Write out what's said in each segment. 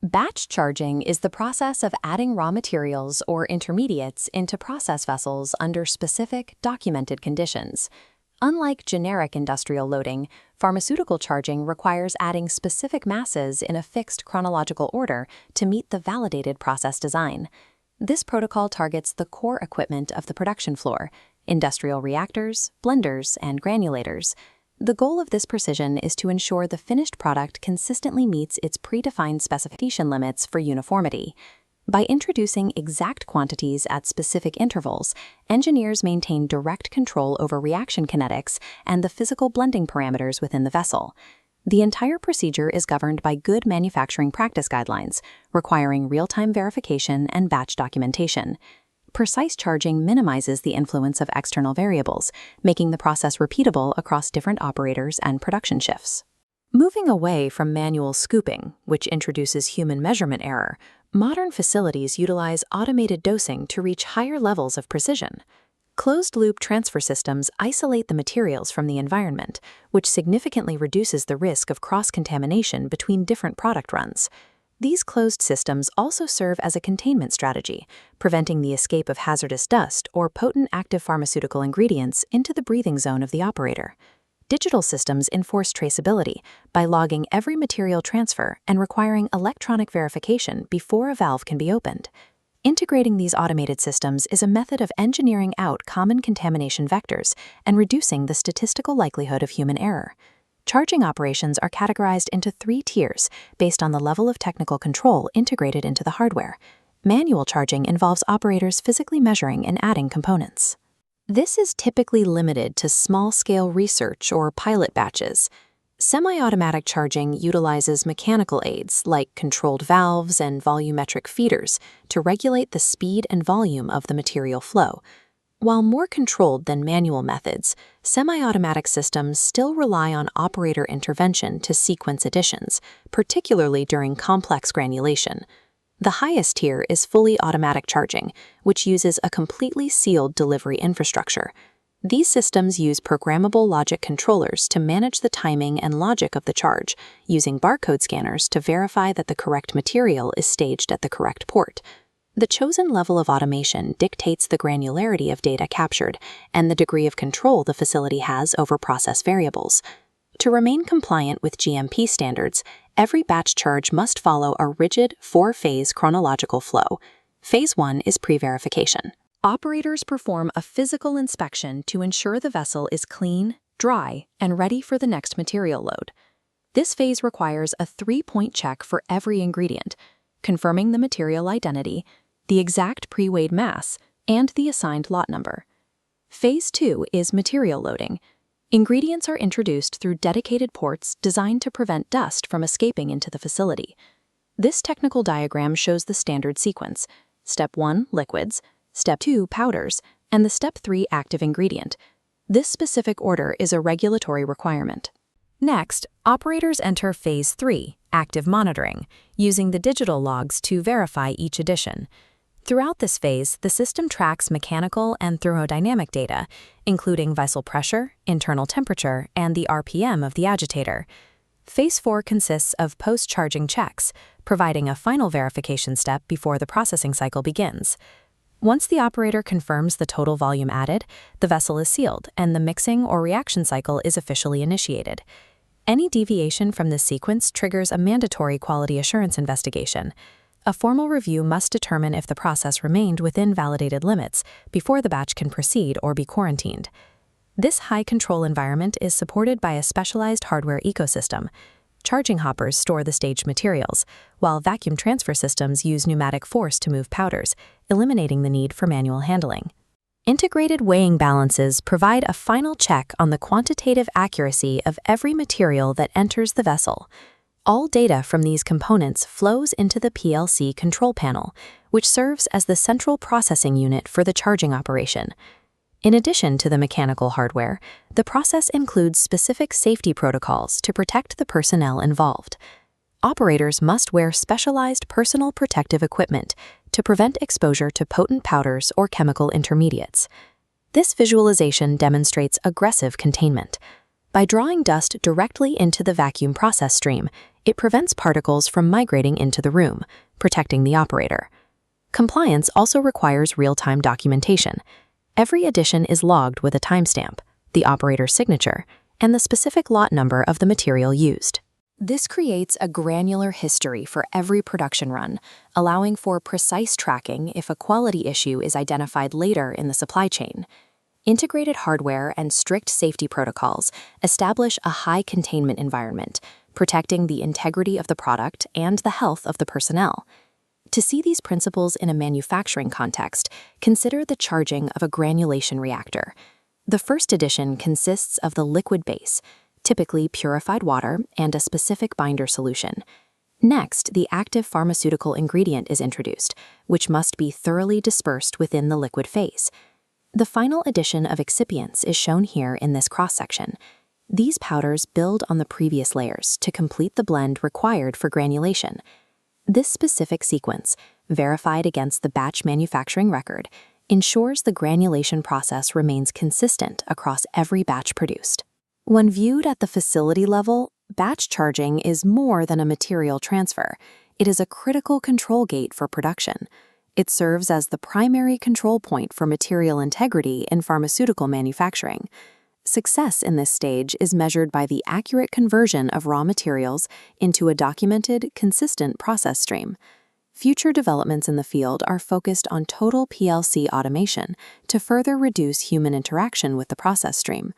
Batch charging is the process of adding raw materials or intermediates into process vessels under specific, documented conditions. Unlike generic industrial loading, pharmaceutical charging requires adding specific masses in a fixed chronological order to meet the validated process design. This protocol targets the core equipment of the production floor: industrial reactors, blenders, and granulators. The goal of this precision is to ensure the finished product consistently meets its predefined specification limits for uniformity. By introducing exact quantities at specific intervals, engineers maintain direct control over reaction kinetics and the physical blending parameters within the vessel. The entire procedure is governed by good manufacturing practice guidelines, requiring real-time verification and batch documentation. Precise charging minimizes the influence of external variables, making the process repeatable across different operators and production shifts. Moving away from manual scooping, which introduces human measurement error, modern facilities utilize automated dosing to reach higher levels of precision. Closed-loop transfer systems isolate the materials from the environment, which significantly reduces the risk of cross-contamination between different product runs. These closed systems also serve as a containment strategy, preventing the escape of hazardous dust or potent active pharmaceutical ingredients into the breathing zone of the operator. Digital systems enforce traceability by logging every material transfer and requiring electronic verification before a valve can be opened. Integrating these automated systems is a method of engineering out common contamination vectors and reducing the statistical likelihood of human error. Charging operations are categorized into 3 tiers based on the level of technical control integrated into the hardware. Manual charging involves operators physically measuring and adding components. This is typically limited to small-scale research or pilot batches. Semi-automatic charging utilizes mechanical aids like controlled valves and volumetric feeders to regulate the speed and volume of the material flow. While more controlled than manual methods, semi-automatic systems still rely on operator intervention to sequence additions, particularly during complex granulation. The highest tier is fully automatic charging, which uses a completely sealed delivery infrastructure. These systems use programmable logic controllers to manage the timing and logic of the charge, using barcode scanners to verify that the correct material is staged at the correct port. The chosen level of automation dictates the granularity of data captured and the degree of control the facility has over process variables. To remain compliant with GMP standards, every batch charge must follow a rigid 4-phase chronological flow. Phase 1 is pre-verification. Operators perform a physical inspection to ensure the vessel is clean, dry, and ready for the next material load. This phase requires a 3-point check for every ingredient, confirming the material identity, the exact pre-weighed mass, and the assigned lot number. Phase 2 is material loading. Ingredients are introduced through dedicated ports designed to prevent dust from escaping into the facility. This technical diagram shows the standard sequence: Step 1, liquids; Step 2, powders; and the Step 3 active ingredient. This specific order is a regulatory requirement. Next, operators enter Phase 3, active monitoring, using the digital logs to verify each addition. Throughout this phase, the system tracks mechanical and thermodynamic data, including vessel pressure, internal temperature, and the RPM of the agitator. Phase 4 consists of post-charging checks, providing a final verification step before the processing cycle begins. Once the operator confirms the total volume added, the vessel is sealed and the mixing or reaction cycle is officially initiated. Any deviation from this sequence triggers a mandatory quality assurance investigation. A formal review must determine if the process remained within validated limits before the batch can proceed or be quarantined. This high-control environment is supported by a specialized hardware ecosystem. Charging hoppers store the staged materials, while vacuum transfer systems use pneumatic force to move powders, eliminating the need for manual handling. Integrated weighing balances provide a final check on the quantitative accuracy of every material that enters the vessel. All data from these components flows into the PLC control panel, which serves as the central processing unit for the charging operation. In addition to the mechanical hardware, the process includes specific safety protocols to protect the personnel involved. Operators must wear specialized personal protective equipment to prevent exposure to potent powders or chemical intermediates. This visualization demonstrates aggressive containment. By drawing dust directly into the vacuum process stream, It prevents particles from migrating into the room, protecting the operator. Compliance also requires real-time documentation. Every addition is logged with a timestamp, the operator's signature, and the specific lot number of the material used. This creates a granular history for every production run, allowing for precise tracking if a quality issue is identified later in the supply chain. Integrated hardware and strict safety protocols establish a high containment environment, protecting the integrity of the product and the health of the personnel. To see these principles in a manufacturing context, consider the charging of a granulation reactor. The first addition consists of the liquid base, typically purified water and a specific binder solution. Next, the active pharmaceutical ingredient is introduced, which must be thoroughly dispersed within the liquid phase. The final addition of excipients is shown here in this cross-section. These powders build on the previous layers to complete the blend required for granulation. This specific sequence, verified against the batch manufacturing record, ensures the granulation process remains consistent across every batch produced. When viewed at the facility level, batch charging is more than a material transfer. It is a critical control gate for production. It serves as the primary control point for material integrity in pharmaceutical manufacturing. Success in this stage is measured by the accurate conversion of raw materials into a documented, consistent process stream. Future developments in the field are focused on total PLC automation to further reduce human interaction with the process stream.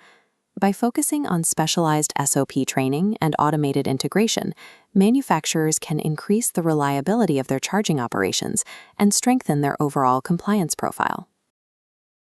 By focusing on specialized SOP training and automated integration, manufacturers can increase the reliability of their charging operations and strengthen their overall compliance profile.